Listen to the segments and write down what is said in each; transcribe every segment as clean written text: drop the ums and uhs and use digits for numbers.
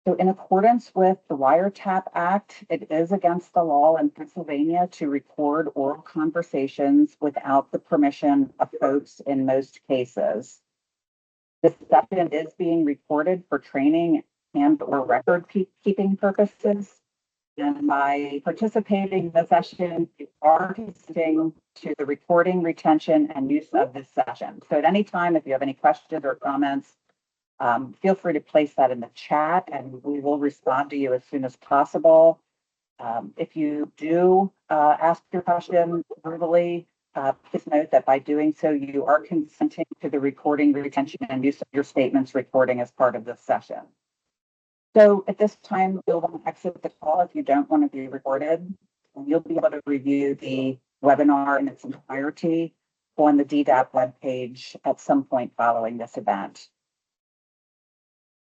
So in accordance with the Wiretap Act, it is against the law in Pennsylvania to record oral conversations without the permission of folks in most cases. This session is being recorded for training and or record keeping purposes. And by participating in the session, you are consenting to the recording, retention, and use of this session. So at any time, if you have any questions or comments, feel free to place that in the chat and we will respond to you as soon as possible. If you do ask your question verbally, please note that by doing so, you are consenting to the recording, retention, and use of your statements recording as part of this session. So at this time, you'll want to exit the call if you don't want to be recorded, and you'll be able to review the webinar in its entirety on the DDAP webpage at some point following this event.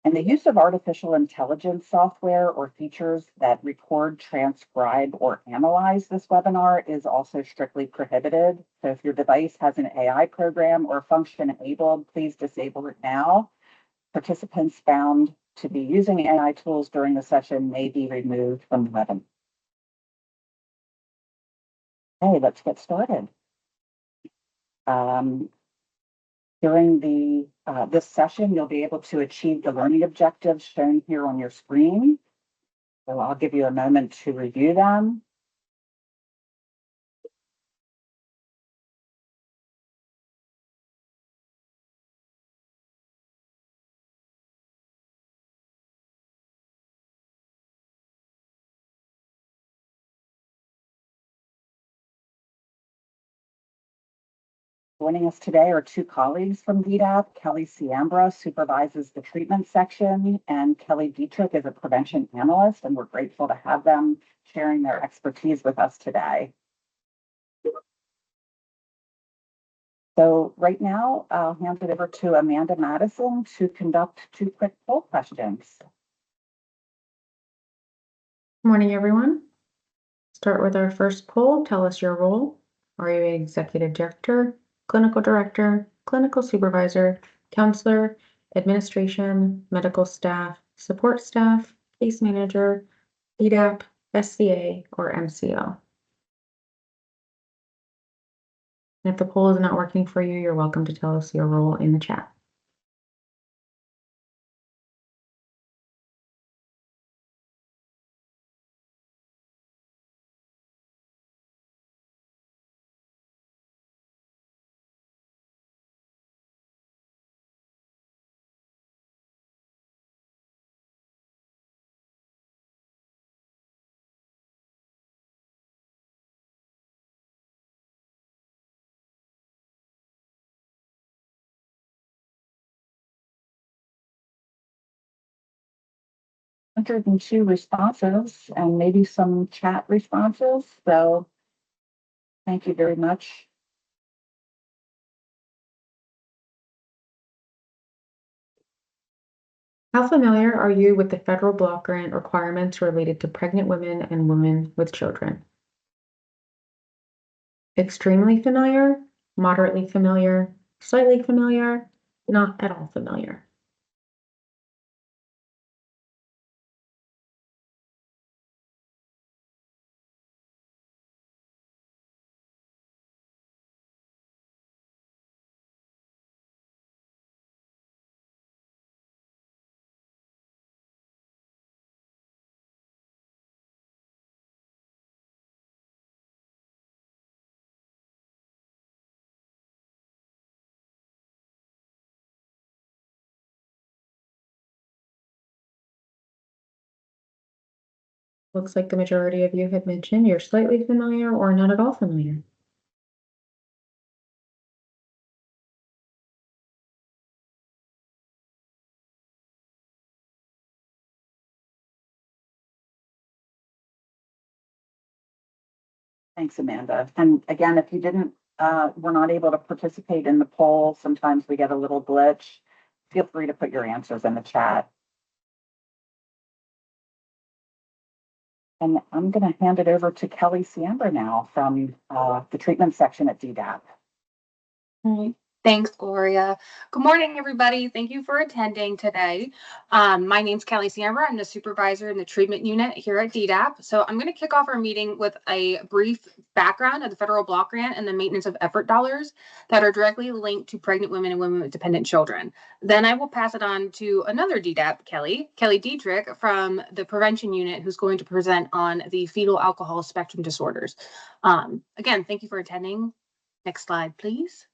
And the use of artificial intelligence software or features that record, transcribe, or analyze this webinar is also strictly prohibited. So if your device has an AI program or function enabled, please disable it now. Participants found to be using AI tools during the session may be removed from the webinar. Okay, let's get started. During this session, you'll be able to achieve the learning objectives shown here on your screen. So I'll give you a moment to review them. Joining us today are two colleagues from DDAP. Kelly Ciambra supervises the treatment section, and Kelly Dietrich is a prevention analyst, and we're grateful to have them sharing their expertise with us today. So right now, I'll hand it over to Amanda Madison to conduct two quick poll questions. Good morning, everyone. Start with our first poll. Tell us your role. Are you an executive director, clinical director, clinical supervisor, counselor, administration, medical staff, support staff, case manager, DDAP, SCA, or MCO? And if the poll is not working for you, you're welcome to tell us your role in the chat. Hundred and two responses and maybe some chat responses. So thank you very much. How familiar are you with the federal block grant requirements related to pregnant women and women with children? Extremely familiar, moderately familiar, slightly familiar, not at all familiar. Looks like the majority of you had mentioned you're slightly familiar or not at all familiar. Thanks, Amanda. And again, if you were not able to participate in the poll, sometimes we get a little glitch. Feel free to put your answers in the chat. And I'm going to hand it over to Kelly Ciambra now from the treatment section at DDAP. All right. Thanks, Gloria. Good morning, everybody. Thank you for attending today. My name's Kelly Samber. I'm the supervisor in the treatment unit here at DDAP. So I'm going to kick off our meeting with a brief background of the federal block grant and the maintenance of effort dollars that are directly linked to pregnant women and women with dependent children. Then I will pass it on to another DDAP, Kelly Dietrich from the prevention unit, who's going to present on the fetal alcohol spectrum disorders. Again, thank you for attending. Next slide, please.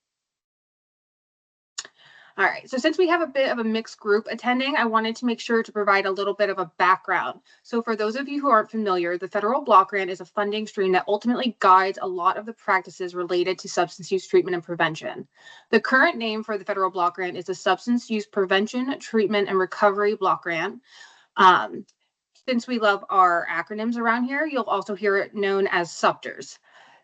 All right, so since we have a bit of a mixed group attending, I wanted to make sure to provide a little bit of a background. So for those of you who aren't familiar, the federal block grant is a funding stream that ultimately guides a lot of the practices related to substance use treatment and prevention. The current name for the federal block grant is the Substance Use Prevention, Treatment, and Recovery Block Grant. Since we love our acronyms around here, you'll also hear it known as SUPTers.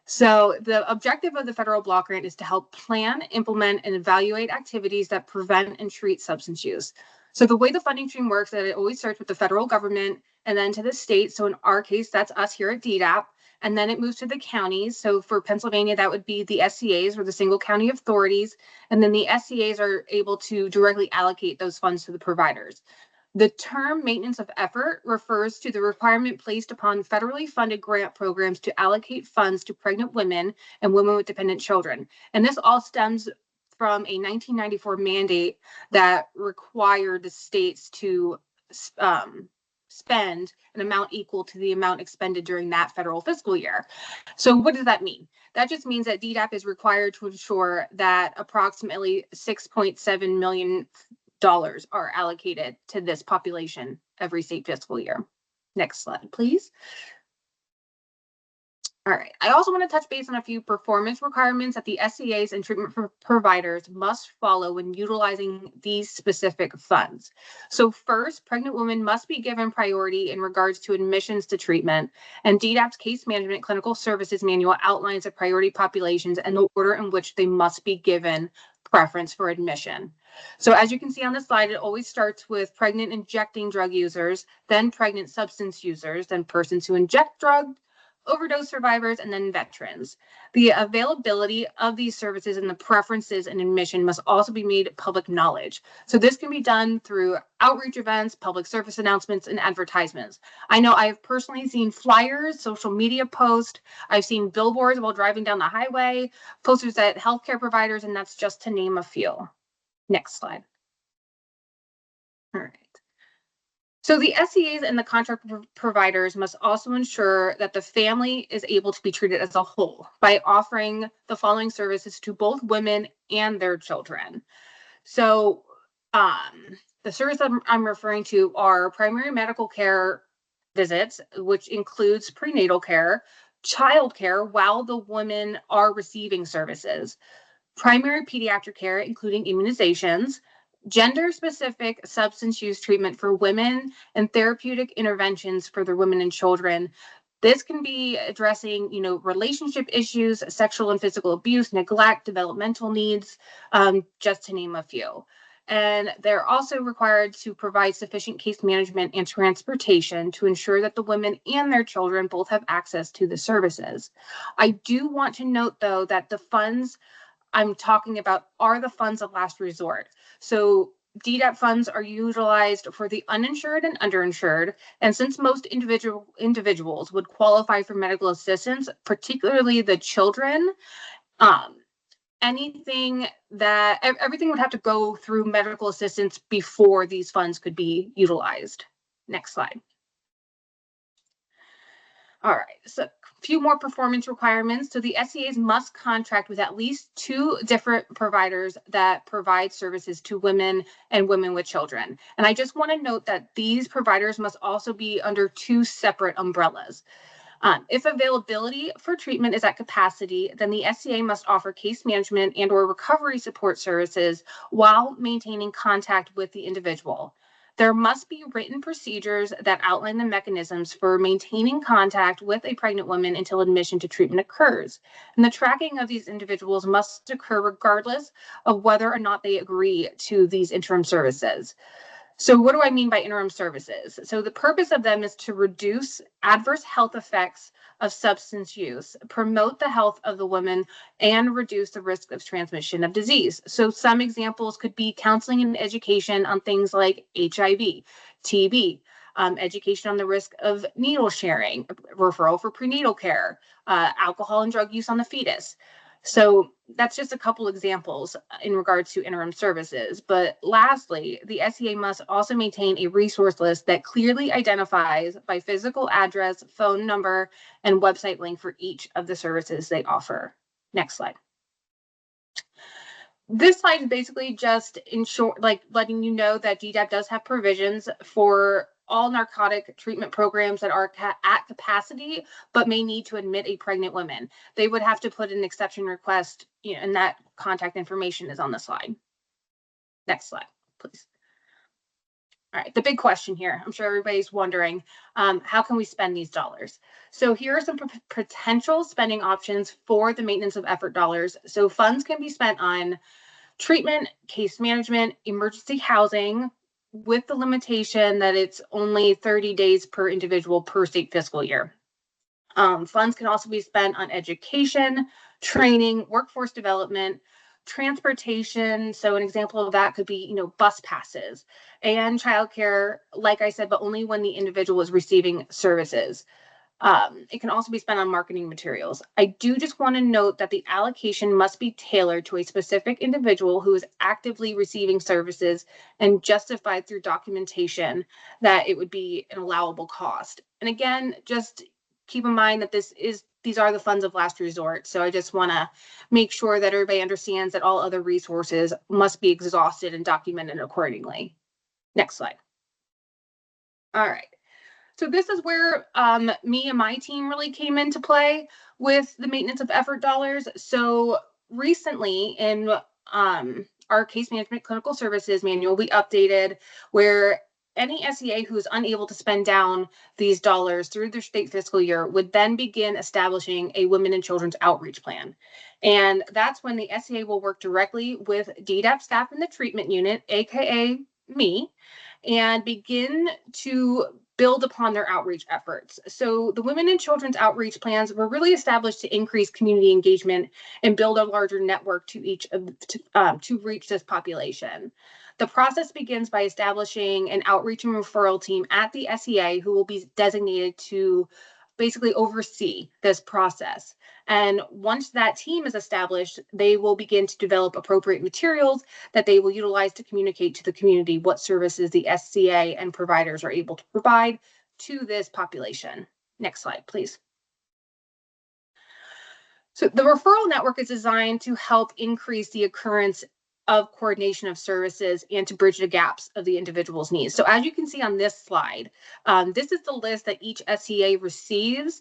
So the objective of the federal block grant is to help plan, implement, and evaluate activities that prevent and treat substance use. So the way the funding stream works is that it always starts with the federal government and then to the state. So in our case, that's us here at DDAP. And then it moves to the counties. So for Pennsylvania, that would be the SCAs, or the single county authorities. And then the SCAs are able to directly allocate those funds to the providers. The term maintenance of effort refers to the requirement placed upon federally funded grant programs to allocate funds to pregnant women and women with dependent children. And this all stems from a 1994 mandate that required the states to spend an amount equal to the amount expended during that federal fiscal year. So what does that mean? That just means that DDAP is required to ensure that approximately $6.7 million are allocated to this population every state fiscal year. Next slide, please. All right. I also want to touch base on a few performance requirements that the SCAs and treatment providers must follow when utilizing these specific funds. So first, pregnant women must be given priority in regards to admissions to treatment, and DDAP's Case Management Clinical Services Manual outlines the priority populations and the order in which they must be given preference for admission. So as you can see on the slide, it always starts with pregnant injecting drug users, then pregnant substance users, then persons who inject drugs, overdose survivors, and then veterans. The availability of these services and the preferences and admission must also be made public knowledge. So this can be done through outreach events, public service announcements, and advertisements. I know I've personally seen flyers, social media posts, I've seen billboards while driving down the highway, posters at healthcare providers, and that's just to name a few. Next slide. All right. So the SCAs and the contract providers must also ensure that the family is able to be treated as a whole by offering the following services to both women and their children. So the service that I'm referring to are primary medical care visits, which includes prenatal care, child care while the women are receiving services, primary pediatric care, including immunizations, gender-specific substance use treatment for women, and therapeutic interventions for the women and children. This can be addressing, relationship issues, sexual and physical abuse, neglect, developmental needs, just to name a few. And they're also required to provide sufficient case management and transportation to ensure that the women and their children both have access to the services. I do want to note, though, that the funds I'm talking about are the funds of last resort. So DDAP funds are utilized for the uninsured and underinsured. And since most individuals would qualify for medical assistance, particularly the children, everything would have to go through medical assistance before these funds could be utilized. Next slide. All right, so a few more performance requirements. So the SCAs must contract with at least 2 different providers that provide services to women and women with children. And I just want to note that these providers must also be under 2 separate umbrellas. If availability for treatment is at capacity, then the SCA must offer case management and or recovery support services while maintaining contact with the individual. There must be written procedures that outline the mechanisms for maintaining contact with a pregnant woman until admission to treatment occurs. And the tracking of these individuals must occur regardless of whether or not they agree to these interim services. So what do I mean by interim services? So the purpose of them is to reduce adverse health effects of substance use, promote the health of the woman, and reduce the risk of transmission of disease. So some examples could be counseling and education on things like HIV, TB, education on the risk of needle sharing, referral for prenatal care, alcohol and drug use on the fetus. So that's just a couple examples in regards to interim services. But lastly, the SEA must also maintain a resource list that clearly identifies by physical address, phone number, and website link for each of the services they offer. Next slide. This slide is basically just in short, like letting you know that DDAP does have provisions for all narcotic treatment programs that are at capacity, but may need to admit a pregnant woman. They would have to put an exception request, and that contact information is on the slide. Next slide, please. All right, the big question here, I'm sure everybody's wondering, how can we spend these dollars? So here are some potential spending options for the maintenance of effort dollars. So funds can be spent on treatment, case management, emergency housing, with the limitation that it's only 30 days per individual per state fiscal year. Funds can also be spent on education, training, workforce development, transportation. So an example of that could be, bus passes, and childcare, like I said, but only when the individual is receiving services. It can also be spent on marketing materials. I do just want to note that the allocation must be tailored to a specific individual who is actively receiving services and justified through documentation that it would be an allowable cost. And again, just keep in mind that these are the funds of last resort. So I just want to make sure that everybody understands that all other resources must be exhausted and documented accordingly. Next slide. All right. So this is where me and my team really came into play with the maintenance of effort dollars. So recently in our case management clinical services manual, we updated where any SEA who is unable to spend down these dollars through their state fiscal year would then begin establishing a women and children's outreach plan. And that's when the SEA will work directly with DDAP staff in the treatment unit, AKA me, and begin to build upon their outreach efforts. So the women and children's outreach plans were really established to increase community engagement and build a larger network to reach this population. The process begins by establishing an outreach and referral team at the SEA who will be designated to basically oversee this process. And once that team is established, they will begin to develop appropriate materials that they will utilize to communicate to the community what services the SCA and providers are able to provide to this population. Next slide, please. So the referral network is designed to help increase the occurrence of coordination of services and to bridge the gaps of the individual's needs. So as you can see on this slide, this is the list that each SCA receives,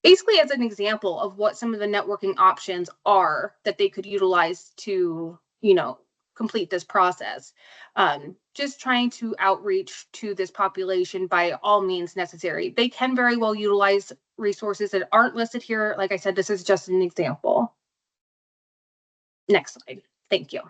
basically as an example of what some of the networking options are that they could utilize to, complete this process. Just trying to outreach to this population by all means necessary. They can very well utilize resources that aren't listed here. Like I said, this is just an example. Next slide. Thank you.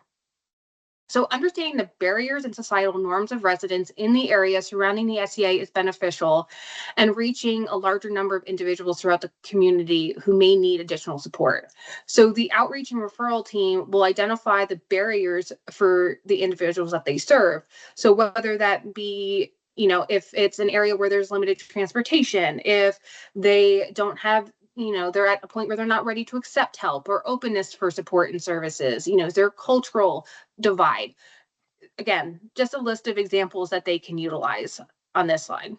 So understanding the barriers and societal norms of residents in the area surrounding the SEA is beneficial, and reaching a larger number of individuals throughout the community who may need additional support. So the outreach and referral team will identify the barriers for the individuals that they serve. So whether that be, if it's an area where there's limited transportation, if they don't have they're at a point where they're not ready to accept help or openness for support and services, is there cultural divide? Again, just a list of examples that they can utilize on this slide.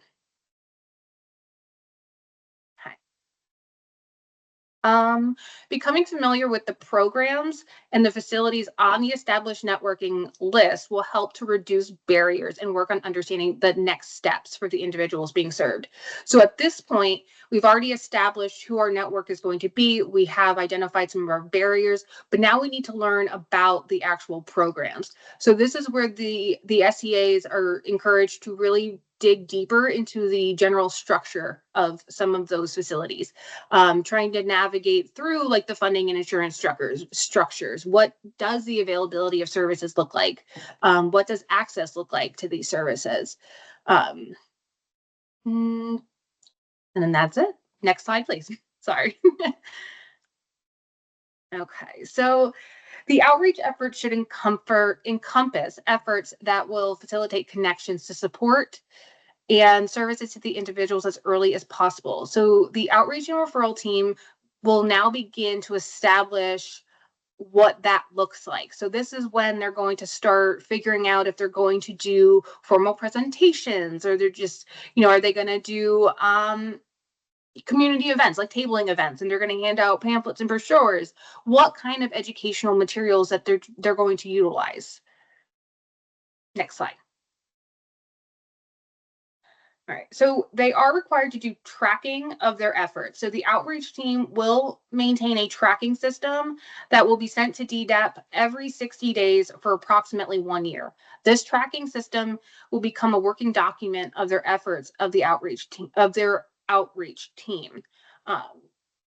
Becoming familiar with the programs and the facilities on the established networking list will help to reduce barriers and work on understanding the next steps for the individuals being served. So at this point, we've already established who our network is going to be. We have identified some of our barriers, but now we need to learn about the actual programs. So this is where the SEAs are encouraged to really dig deeper into the general structure of some of those facilities, trying to navigate through like the funding and insurance structures. What does the availability of services look like? What does access look like to these services? And then that's it. Next slide, please. Sorry. Okay, so the outreach efforts should encompass efforts that will facilitate connections to support and services to the individuals as early as possible. So the outreach and referral team will now begin to establish what that looks like. So this is when they're going to start figuring out if they're going to do formal presentations, or they're just, are they going to do community events like tabling events, and they're going to hand out pamphlets and brochures. What kind of educational materials that they're going to utilize. Next slide. All right, so they are required to do tracking of their efforts. So the outreach team will maintain a tracking system that will be sent to DDAP every 60 days for approximately 1 year. This tracking system will become a working document of their efforts of the outreach team,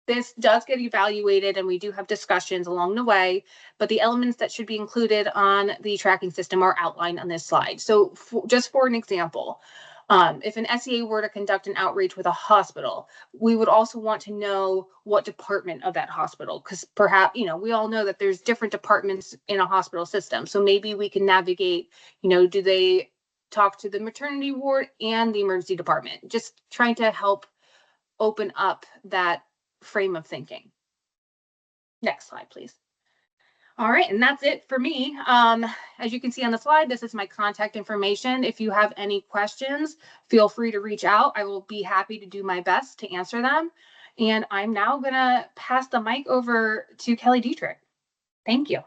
This does get evaluated, and we do have discussions along the way, but the elements that should be included on the tracking system are outlined on this slide. So just for an example, if an SEA were to conduct an outreach with a hospital, we would also want to know what department of that hospital, because perhaps, we all know that there's different departments in a hospital system. So maybe we can navigate, do they talk to the maternity ward and the emergency department? Just trying to help open up that frame of thinking. Next slide, please. All right, and that's it for me. As you can see on the slide, this is my contact information. If you have any questions, feel free to reach out. I will be happy to do my best to answer them. And I'm now gonna pass the mic over to Kelly Dietrich. Thank you.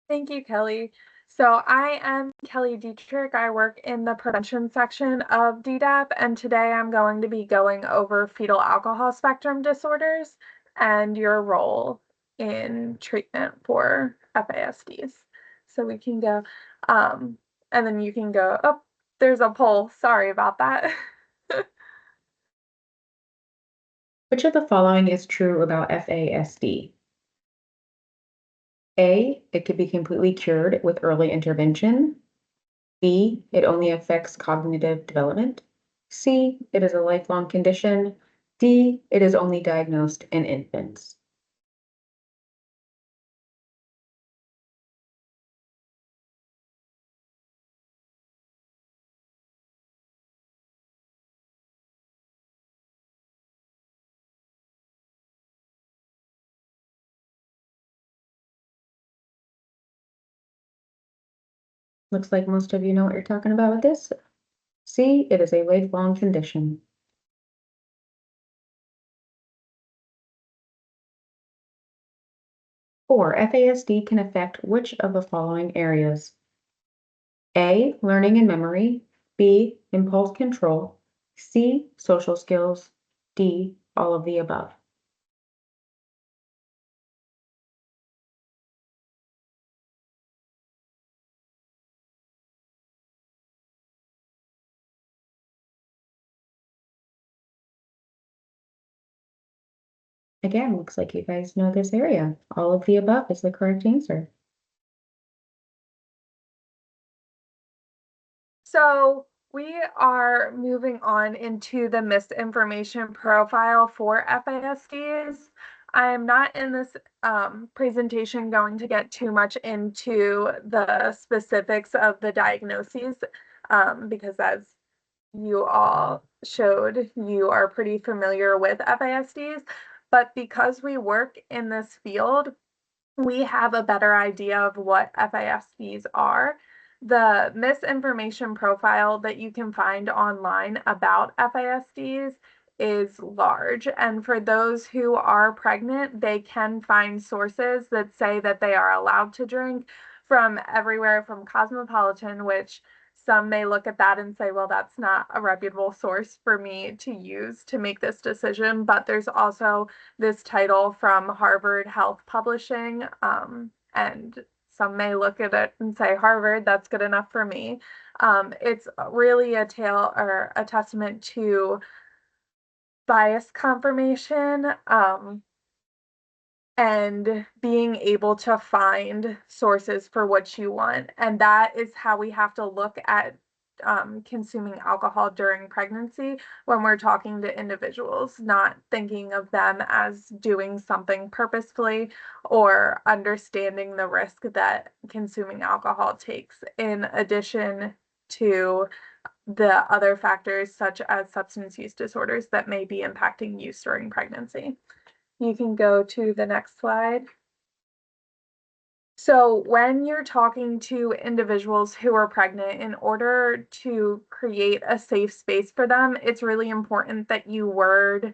Thank you, Kelly. So I am Kelly Dietrich. I work in the prevention section of DDAP, and today I'm going to be going over fetal alcohol spectrum disorders and your role in treatment for FASDs. So we can go, and then you can go, oh, there's a poll. Sorry about that. Which of the following is true about FASD? A, it could be completely cured with early intervention. B, it only affects cognitive development. C, it is a lifelong condition. D, it is only diagnosed in infants. Looks like most of you know what you're talking about with this. C, it is a lifelong condition. Four, FASD can affect which of the following areas? A, learning and memory. B, impulse control. C, social skills. D, all of the above. Again, looks like you guys know this area. All of the above is the correct answer. So we are moving on into the misinformation profile for FASDs. I am not in this presentation going to get too much into the specifics of the diagnoses because as you all showed, you are pretty familiar with FASDs. But because we work in this field, we have a better idea of what FASDs are. The misinformation profile that you can find online about FASDs is large. And for those who are pregnant, they can find sources that say that they are allowed to drink from everywhere from Cosmopolitan, which some may look at that and say, well, that's not a reputable source for me to use to make this decision. But there's also this title from Harvard Health Publishing, and some may look at it and say, Harvard, that's good enough for me. It's really a tale or a testament to bias confirmation and being able to find sources for what you want. And that is how we have to look at consuming alcohol during pregnancy when we're talking to individuals, not thinking of them as doing something purposefully or understanding the risk that consuming alcohol takes, in addition to the other factors such as substance use disorders that may be impacting use during pregnancy. You can go to the next slide. So when you're talking to individuals who are pregnant, in order to create a safe space for them, it's really important that you word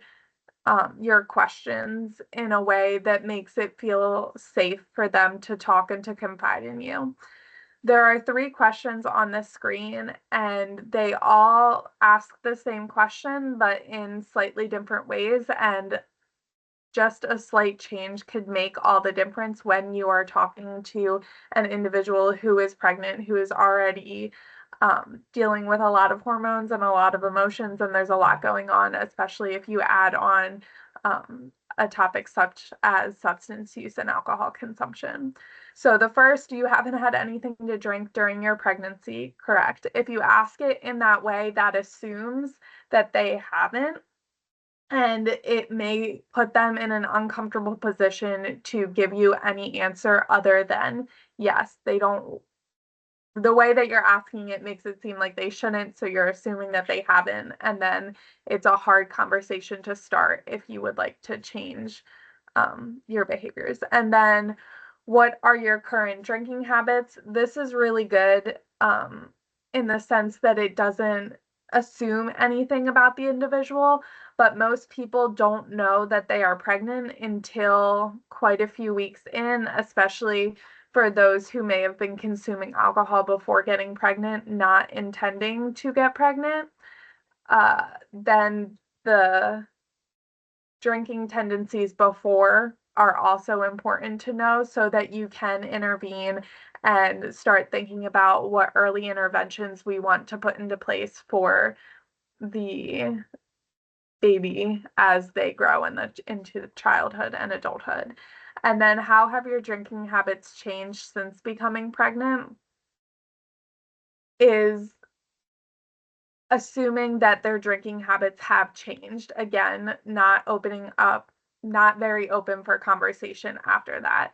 your questions in a way that makes it feel safe for them to talk and to confide in you. There are 3 questions on the screen, and they all ask the same question, but in slightly different ways, and just a slight change could make all the difference when you are talking to an individual who is pregnant, who is already dealing with a lot of hormones and a lot of emotions, and there's a lot going on, especially if you add on a topic such as substance use and alcohol consumption. So the first, you haven't had anything to drink during your pregnancy, correct? If you ask it in that way, that assumes that they haven't, and it may put them in an uncomfortable position to give you any answer other than yes. They don't, the way that you're asking it makes it seem like they shouldn't, so you're assuming that they haven't, and then it's a hard conversation to start if you would like to change your behaviors. And then, what are your current drinking habits? This is really good in the sense that it doesn't assume anything about the individual, but most people don't know that they are pregnant until quite a few weeks in, especially for those who may have been consuming alcohol before getting pregnant, not intending to get pregnant. Then the drinking tendencies before are also important to know so that you can intervene and start thinking about what early interventions we want to put into place for the baby as they grow into childhood and adulthood. And then, how have your drinking habits changed since becoming pregnant? Is assuming that their drinking habits have changed. Again, not opening up, not very open for conversation after that.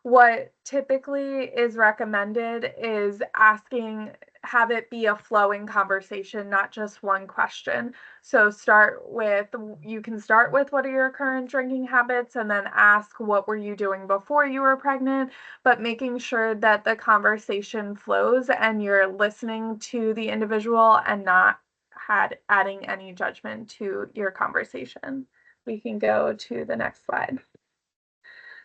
What typically is recommended is have it be a flowing conversation, not just one question. So you can start with what are your current drinking habits, and then ask what were you doing before you were pregnant, but making sure that the conversation flows and you're listening to the individual and not adding any judgment to your conversation. We can go to the next slide.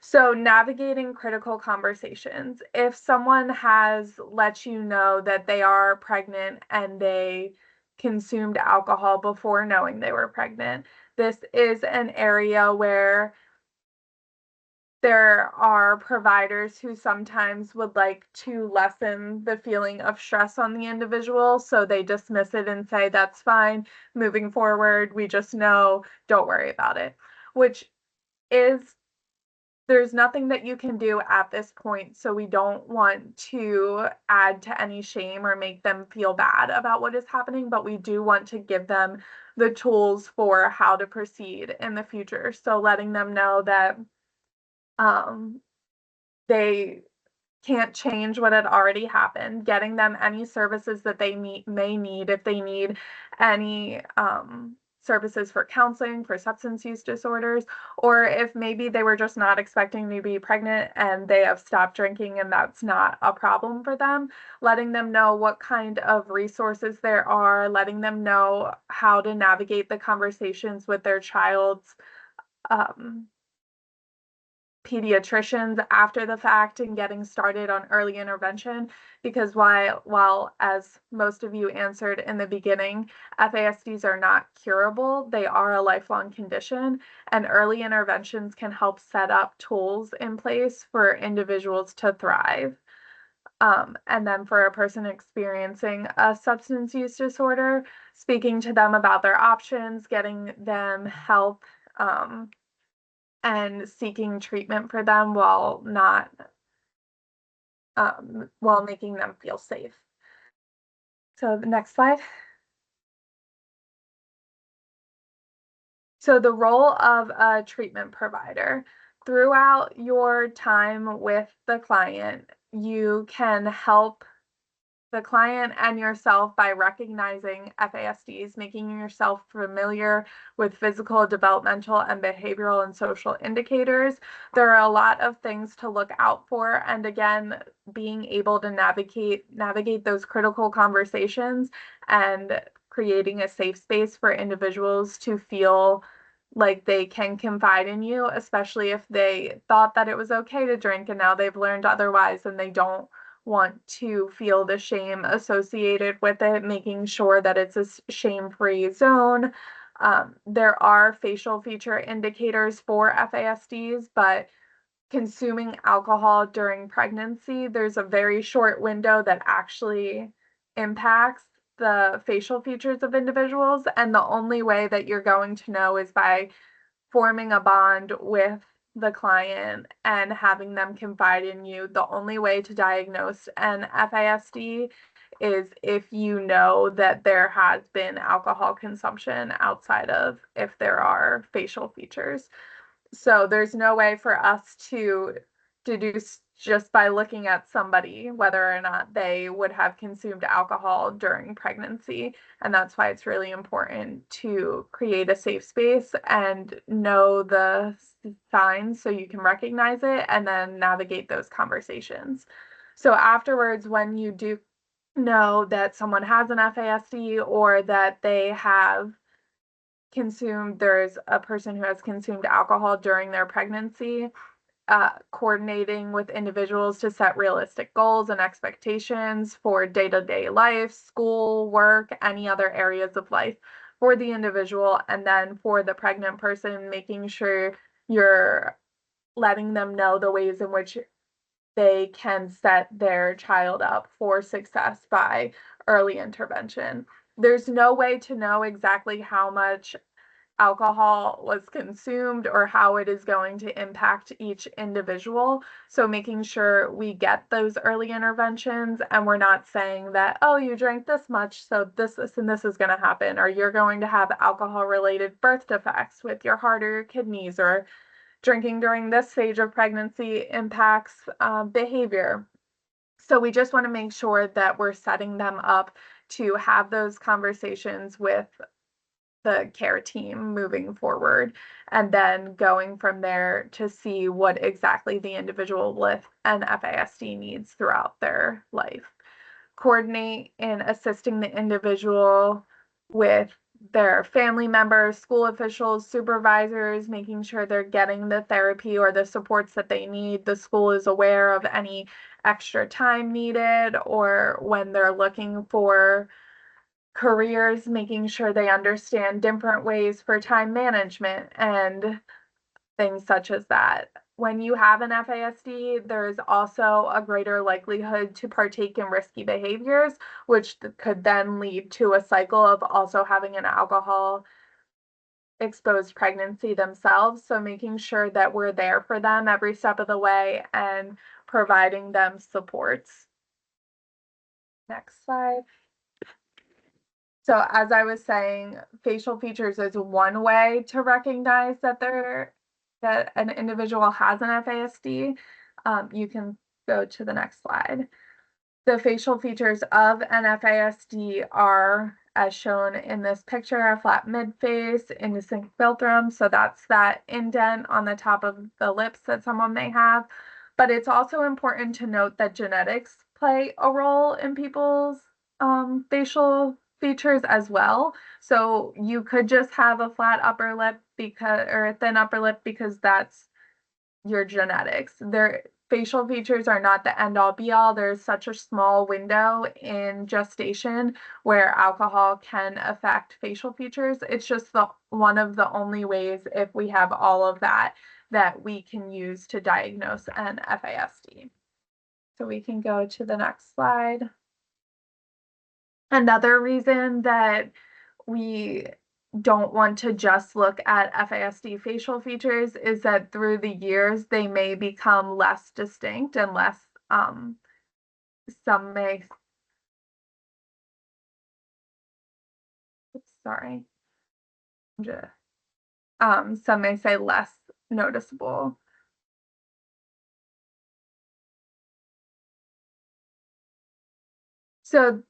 So navigating critical conversations. If someone has let you know that they are pregnant and they consumed alcohol before knowing they were pregnant, this is an area where there are providers who sometimes would like to lessen the feeling of stress on the individual, so they dismiss it and say, that's fine, moving forward, we just know, don't worry about it, which is, there's nothing that you can do at this point, so we don't want to add to any shame or make them feel bad about what is happening, but we do want to give them the tools for how to proceed in the future. So letting them know that they can't change what had already happened, getting them any services that they may need, if they need any services for counseling for substance use disorders, or if maybe they were just not expecting to be pregnant and they have stopped drinking and that's not a problem for them, letting them know what kind of resources there are, letting them know how to navigate the conversations with their child's pediatricians after the fact, and getting started on early intervention, because while as most of you answered in the beginning, FASDs are not curable, they are a lifelong condition, and early interventions can help set up tools in place for individuals to thrive. And then for a person experiencing a substance use disorder, speaking to them about their options, getting them help, and seeking treatment for them while making them feel safe. So the next slide. So the role of a treatment provider. Throughout your time with the client, you can help the client and yourself by recognizing FASDs, making yourself familiar with physical, developmental, and behavioral and social indicators. There are a lot of things to look out for, and again, being able to navigate those critical conversations and creating a safe space for individuals to feel like they can confide in you, especially if they thought that it was okay to drink and now they've learned otherwise and they don't want to feel the shame associated with it, making sure that it's a shame-free zone. There are facial feature indicators for FASDs, but consuming alcohol during pregnancy, there's a very short window that actually impacts the facial features of individuals. And the only way that you're going to know is by forming a bond with the client and having them confide in you. The only way to diagnose an FASD is if you know that there has been alcohol consumption outside of if there are facial features. So there's no way for us to deduce just by looking at somebody whether or not they would have consumed alcohol during pregnancy. And that's why it's really important to create a safe space and know the signs so you can recognize it and then navigate those conversations. So afterwards, when you do know that someone has an FASD or that they have there's a person who has consumed alcohol during their pregnancy, coordinating with individuals to set realistic goals and expectations for day-to-day life, school, work, any other areas of life for the individual, and then for the pregnant person, making sure you're letting them know the ways in which they can set their child up for success by early intervention. There's no way to know exactly how much alcohol was consumed or how it is going to impact each individual. So making sure we get those early interventions and we're not saying that, oh, you drank this much, so this, and this is going to happen, or you're going to have alcohol-related birth defects with your heart or your kidneys, or drinking during this stage of pregnancy impacts behavior. So we just want to make sure that we're setting them up to have those conversations with the care team moving forward, and then going from there to see what exactly the individual with an FASD needs throughout their life. Coordinate in assisting the individual with their family members, school officials, supervisors, making sure they're getting the therapy or the supports that they need. The school is aware of any extra time needed, or when they're looking for careers, making sure they understand different ways for time management and things such as that. When you have an FASD, there's also a greater likelihood to partake in risky behaviors, which could then lead to a cycle of also having an alcohol exposed pregnancy themselves. So making sure that we're there for them every step of the way and providing them supports. Next slide. So as I was saying, facial features is one way to recognize that an individual has an FASD. You can go to the next slide. The facial features of an FASD are, as shown in this picture, a flat mid-face, indistinct philtrum. So that's that indent on the top of the lips that someone may have. But it's also important to note that genetics play a role in people's facial features as well. So you could just have a flat upper lip or a thin upper lip because that's your genetics. Their facial features are not the end all be all. There's such a small window in gestation where alcohol can affect facial features. It's just one of the only ways, if we have all of that we can use to diagnose an FASD. So we can go to the next slide. Another reason that we don't want to just look at FASD facial features is that through the years, they may become less distinct and less, some may sorry. Some may say less noticeable. So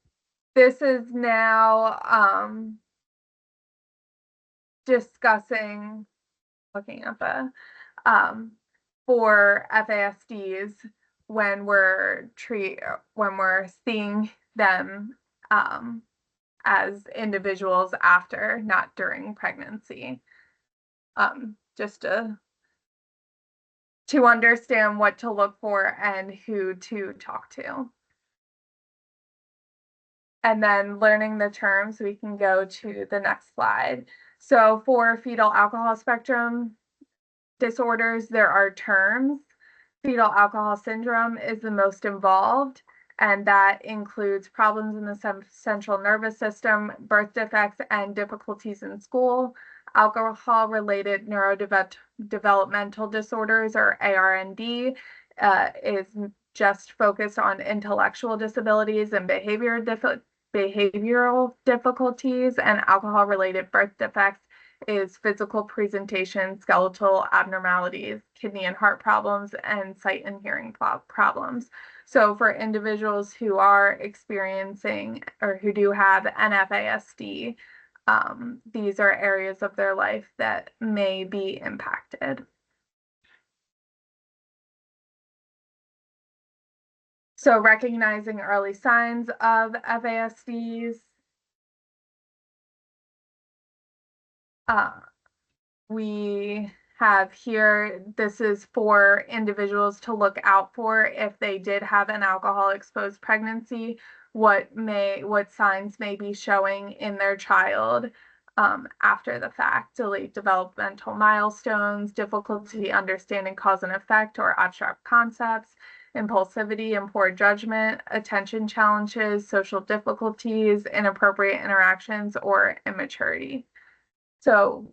this is now discussing, looking at the for FASDs when we're seeing them as individuals after, not during pregnancy. Just to understand what to look for and who to talk to. And then learning the terms, we can go to the next slide. So for fetal alcohol spectrum disorders, there are terms. Fetal alcohol syndrome is the most involved, and that includes problems in the central nervous system, birth defects, and difficulties in school. Alcohol-related neurodevelopmental disorders, or ARND, is just focused on intellectual disabilities and behavioral difficulties, and alcohol-related birth defects is physical presentation, skeletal abnormalities, kidney and heart problems, and sight and hearing problems. So for individuals who are experiencing or who do have NFASD, these are areas of their life that may be impacted. So recognizing early signs of FASDs, we have here, this is for individuals to look out for if they did have an alcohol exposed pregnancy, what signs may be showing in their child after the fact: delayed developmental milestones, difficulty understanding cause and effect or abstract concepts, impulsivity and poor judgment, attention challenges, social difficulties, inappropriate interactions, or immaturity. So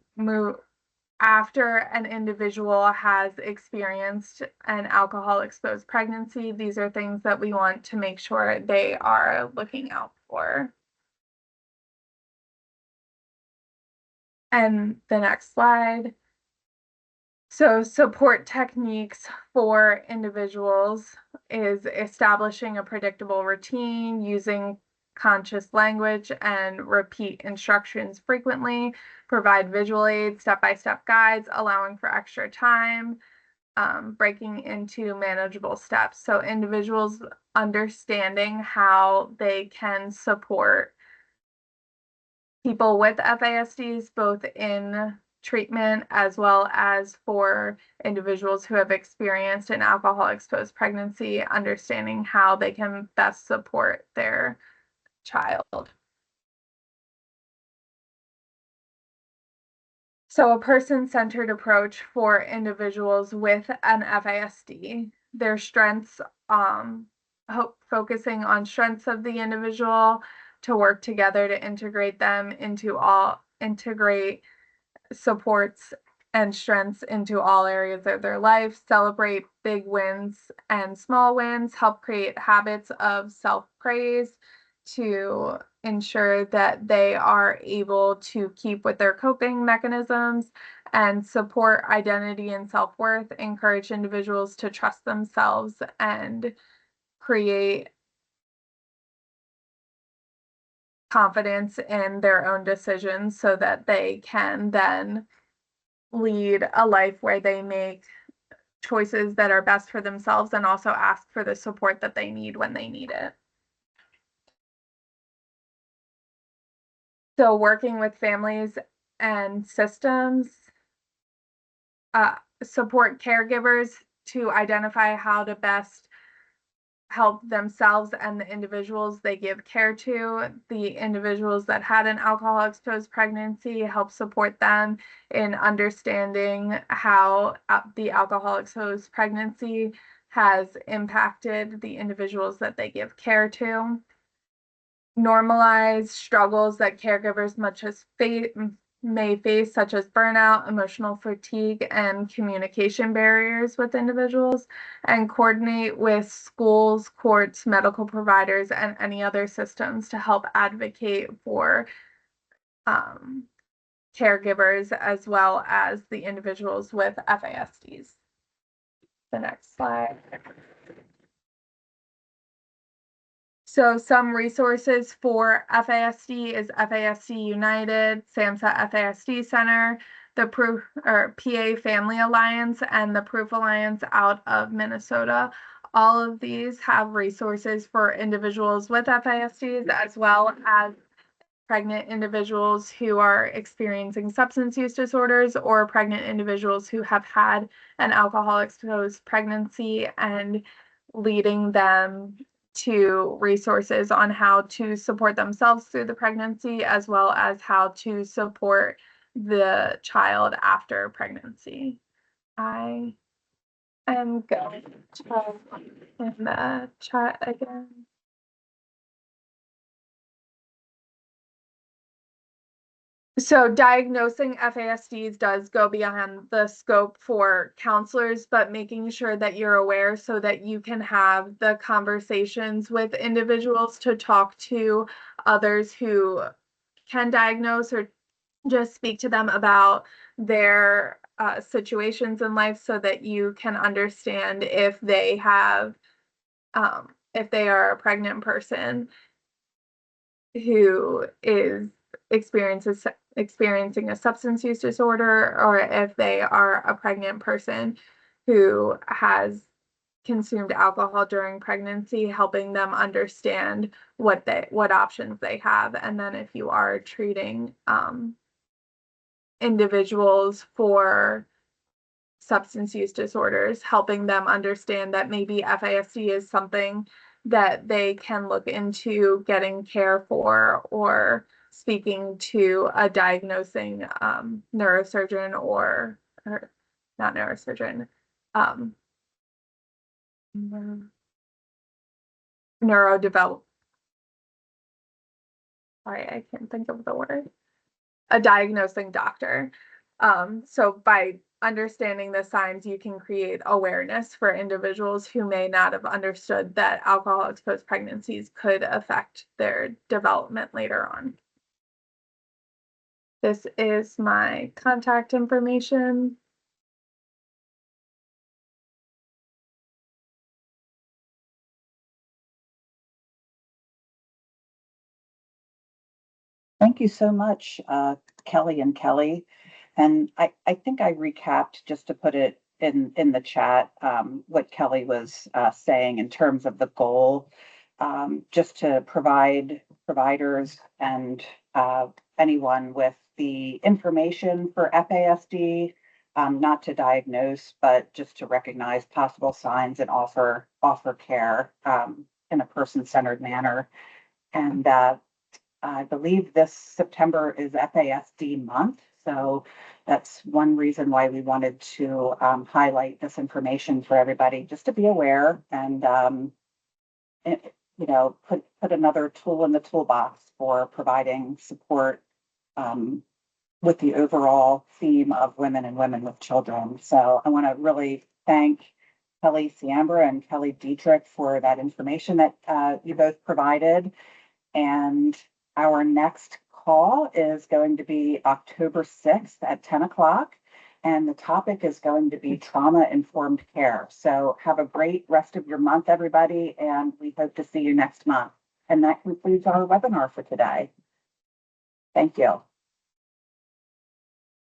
after an individual has experienced an alcohol exposed pregnancy, these are things that we want to make sure they are looking out for. And the next slide. So support techniques for individuals is establishing a predictable routine, using conscious language and repeat instructions frequently, provide visual aids, step-by-step guides, allowing for extra time, breaking into manageable steps. So individuals understanding how they can support people with FASDs, both in treatment as well as for individuals who have experienced an alcohol exposed pregnancy, understanding how they can best support their child. So a person-centered approach for individuals with an FASD, their strengths, focusing on strengths of the individual to work together to integrate supports and strengths into all areas of their life, celebrate big wins and small wins, help create habits of self-praise to ensure that they are able to keep with their coping mechanisms, and support identity and self-worth, encourage individuals to trust themselves and create confidence in their own decisions so that they can then lead a life where they make choices that are best for themselves and also ask for the support that they need when they need it. So working with families and systems, support caregivers to identify how to best help themselves and the individuals they give care to. The individuals that had an alcohol exposed pregnancy, help support them in understanding how the alcohol exposed pregnancy has impacted the individuals that they give care to. Normalize struggles that caregivers may face, such as burnout, emotional fatigue, and communication barriers with individuals, and coordinate with schools, courts, medical providers, and any other systems to help advocate for caregivers as well as the individuals with FASDs. The next slide. So some resources for FASD is FASD United, SAMHSA FASD Center, the PA Family Alliance, and the Proof Alliance out of Minnesota. All of these have resources for individuals with FASDs as well as pregnant individuals who are experiencing substance use disorders or pregnant individuals who have had an alcohol-exposed pregnancy and leading them to resources on how to support themselves through the pregnancy as well as how to support the child after pregnancy. I am going to try in the chat again. So diagnosing FASDs does go beyond the scope for counselors, but making sure that you're aware so that you can have the conversations with individuals to talk to others who can diagnose or just speak to them about their situations in life so that you can understand if they have, if they are a pregnant person who is experiencing a substance use disorder, or if they are a pregnant person who has consumed alcohol during pregnancy, helping them understand what options they have. And then if you are treating individuals for substance use disorders, helping them understand that maybe FASD is something that they can look into getting care for, or speaking to a diagnosing neurosurgeon or not neurosurgeon, neurodevelop. Sorry, I can't think of the word. A diagnosing doctor. So by understanding the signs, you can create awareness for individuals who may not have understood that alcohol-exposed pregnancies could affect their development later on. This is my contact information. Thank you so much, Kelly and Kelly. And I think I recapped, just to put it in the chat, what Kelly was saying in terms of the goal, just to provide providers and anyone with the information for FASD, not to diagnose, but just to recognize possible signs and offer care in a person-centered manner. And I believe this September is FASD month, so that's one reason why we wanted to highlight this information for everybody, just to be aware and put another tool in the toolbox for providing support with the overall theme of women and women with children. So I want to really thank Kelly Siambra and Kelly Dietrich for that information that you both provided. And our next call is going to be October 6th at 10 o'clock. And the topic is going to be trauma-informed care. So have a great rest of your month, everybody. And we hope to see you next month. And that concludes our webinar for today. Thank you.